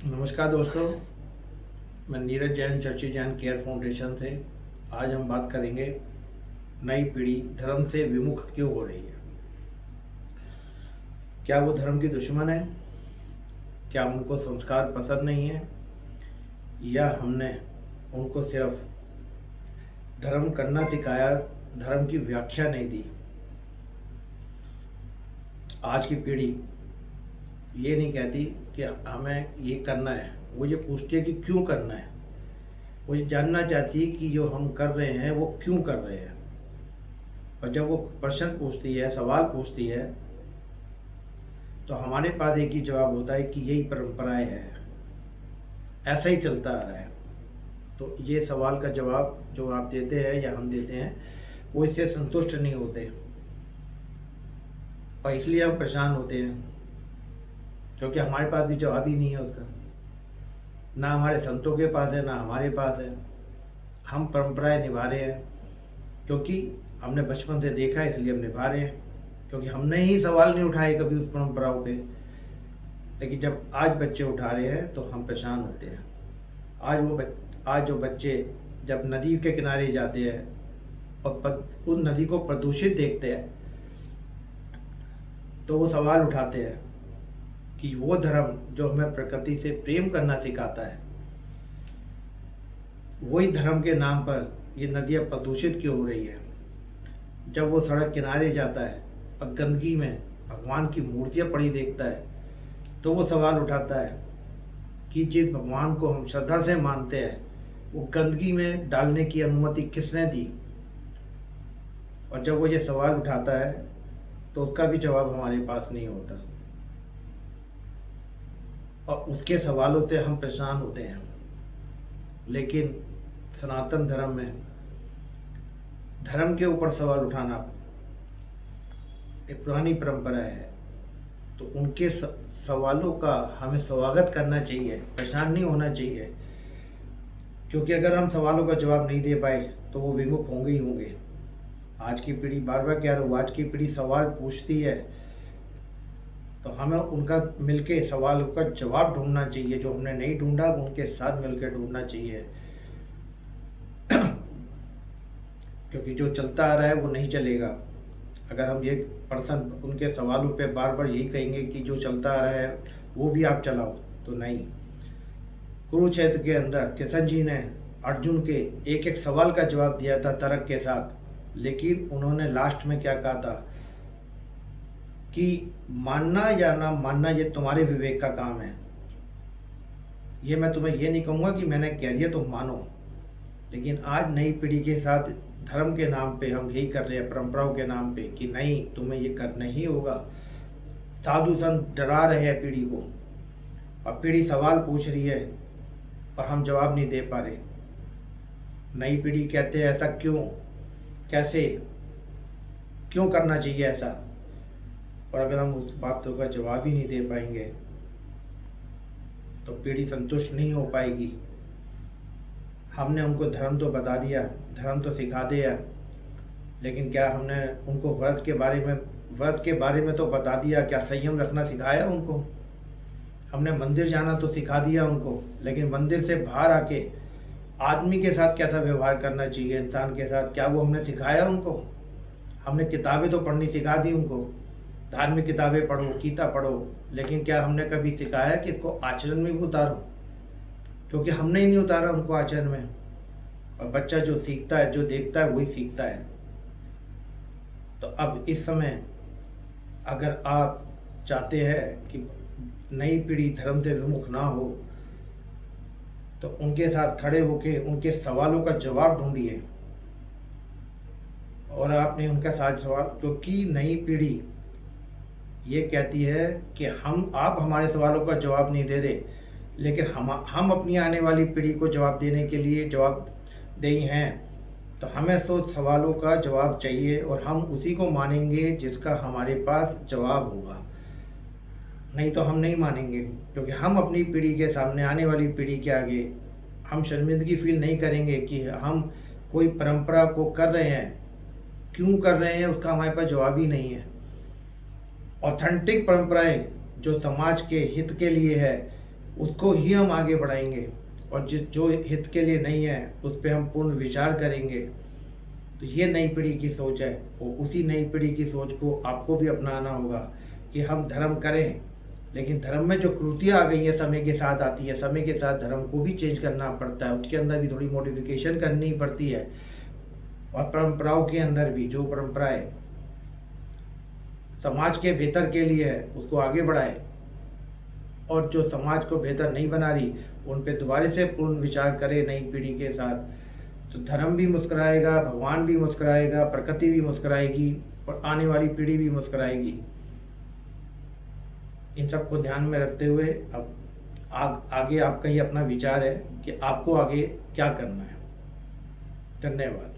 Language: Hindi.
नमस्कार दोस्तों, मैं नीरज जैन चर्ची जैन केयर फाउंडेशन से। आज हम बात करेंगे नई पीढ़ी धर्म से विमुख क्यों हो रही है। क्या वो धर्म की दुश्मन है? क्या उनको संस्कार पसंद नहीं है, या हमने उनको सिर्फ धर्म करना सिखाया, धर्म की व्याख्या नहीं दी। आज की पीढ़ी ये नहीं कहती कि हमें ये करना है, वो ये पूछती है कि क्यों करना है। वो ये जानना चाहती है कि जो हम कर रहे हैं वो क्यों कर रहे हैं। और जब वो प्रश्न पूछती है, सवाल पूछती है, तो हमारे पास एक ही जवाब होता है कि यही परंपराएं हैं, ऐसा ही चलता आ रहा है। तो ये सवाल का जवाब जो आप देते हैं या हम देते हैं, वो इससे संतुष्ट नहीं होते, और इसलिए हम परेशान होते हैं, क्योंकि हमारे पास भी जवाब ही नहीं है उसका। ना हमारे संतों के पास है, ना हमारे पास है। हम परंपराएं निभा रहे हैं क्योंकि हमने बचपन से देखा है, इसलिए हम निभा रहे हैं, क्योंकि हमने ही सवाल नहीं उठाए कभी उस परंपराओं पे। लेकिन जब आज बच्चे उठा रहे हैं तो हम परेशान होते हैं। आज जो बच्चे जब नदी के किनारे जाते हैं और उन नदी को प्रदूषित देखते हैं, तो वो सवाल उठाते हैं कि वो धर्म जो हमें प्रकृति से प्रेम करना सिखाता है, वही धर्म के नाम पर ये नदियाँ प्रदूषित क्यों हो रही है। जब वो सड़क किनारे जाता है और गंदगी में भगवान की मूर्तियाँ पड़ी देखता है, तो वो सवाल उठाता है कि जिस भगवान को हम श्रद्धा से मानते हैं, वो गंदगी में डालने की अनुमति किसने दी। और जब वो ये सवाल उठाता है तो उसका भी जवाब हमारे पास नहीं होता, और उसके सवालों से हम परेशान होते हैं। लेकिन सनातन धर्म में धर्म के ऊपर सवाल उठाना एक पुरानी परंपरा है, तो उनके सवालों का हमें स्वागत करना चाहिए, परेशान नहीं होना चाहिए। क्योंकि अगर हम सवालों का जवाब नहीं दे पाए तो वो विमुख होंगे ही होंगे। आज की पीढ़ी, बार बार कह रहा हूँ, आज की पीढ़ी सवाल पूछती है, तो हमें उनका मिलके सवालों का जवाब ढूंढना चाहिए। जो हमने नहीं ढूंढा उनके साथ मिलकर ढूंढना चाहिए। क्योंकि जो चलता आ रहा है वो नहीं चलेगा। अगर हम ये पर्सन उनके सवालों पे बार बार यही कहेंगे कि जो चलता आ रहा है वो भी आप चलाओ, तो नहीं। कुरुक्षेत्र के अंदर किशन जी ने अर्जुन के एक एक सवाल का जवाब दिया था तर्क के साथ, लेकिन उन्होंने लास्ट में क्या कहा था कि मानना या ना मानना ये तुम्हारे विवेक का काम है। ये मैं तुम्हें ये नहीं कहूँगा कि मैंने कह दिया तुम मानो। लेकिन आज नई पीढ़ी के साथ धर्म के नाम पे हम यही कर रहे हैं, परंपराओं के नाम पे, कि नहीं तुम्हें ये करना ही होगा। साधु संत डरा रहे हैं पीढ़ी को, और पीढ़ी सवाल पूछ रही है और हम जवाब नहीं दे पा रहे। नई पीढ़ी कहते हैं ऐसा क्यों, कैसे, क्यों करना चाहिए ऐसा। और अगर हम उस बातों का जवाब ही नहीं दे पाएंगे तो पीढ़ी संतुष्ट नहीं हो पाएगी। हमने उनको धर्म तो बता दिया, धर्म तो सिखा दिया, लेकिन क्या हमने उनको व्रत के बारे में तो बता दिया? क्या संयम रखना सिखाया उनको? हमने मंदिर जाना तो सिखा दिया उनको, लेकिन मंदिर से बाहर आके आदमी के साथ कैसा व्यवहार करना चाहिए, इंसान के साथ, क्या वो हमने सिखाया उनको? हमने किताबें तो पढ़नी सिखा दी उनको, धार्मिक किताबें पढ़ो, गीता पढ़ो, लेकिन क्या हमने कभी सिखाया कि इसको आचरण में भी उतारो? क्योंकि हमने ही नहीं उतारा उनको आचरण में। और बच्चा जो सीखता है, जो देखता है, वही सीखता है। तो अब इस समय अगर आप चाहते हैं कि नई पीढ़ी धर्म से विमुख ना हो, तो उनके साथ खड़े होकर उनके सवालों का जवाब ढूंढिए। और आपने उनका साथ सवाल, क्योंकि नई पीढ़ी ये कहती है कि आप हमारे सवालों का जवाब नहीं दे रहे, लेकिन हम अपनी आने वाली पीढ़ी को जवाब देने के लिए जवाबदेही हैं। तो हमें सवालों का जवाब चाहिए, और हम उसी को मानेंगे जिसका हमारे पास जवाब होगा। नहीं तो हम नहीं मानेंगे, क्योंकि हम अपनी पीढ़ी के सामने, आने वाली पीढ़ी के आगे हम शर्मिंदगी फील नहीं करेंगे कि हम कोई परंपरा को कर रहे हैं। क्यों कर रहे हैं उसका हमारे पास जवाब ही नहीं है। ऑथेंटिक परंपराएं जो समाज के हित के लिए है, उसको ही हम आगे बढ़ाएंगे, और जो हित के लिए नहीं है उस पर हम पूर्ण विचार करेंगे। तो ये नई पीढ़ी की सोच है, और उसी नई पीढ़ी की सोच को आपको भी अपनाना होगा कि हम धर्म करें, लेकिन धर्म में जो त्रुटियाँ आ गई है समय के साथ आती है, समय के साथ धर्म को भी चेंज करना पड़ता है, उसके अंदर भी थोड़ी मॉडिफिकेशन करनी पड़ती है, और परंपराओं के अंदर भी जो परंपराएं समाज के बेहतर के लिए है उसको आगे बढ़ाए, और जो समाज को बेहतर नहीं बना रही उन पे दोबारा से पूर्ण विचार करे नई पीढ़ी के साथ। तो धर्म भी मुस्कुराएगा, भगवान भी मुस्कुराएगा, प्रकृति भी मुस्कुराएगी, और आने वाली पीढ़ी भी मुस्कुराएगी। इन सब को ध्यान में रखते हुए अब आगे आपका ही अपना विचार है कि आपको आगे क्या करना है। धन्यवाद।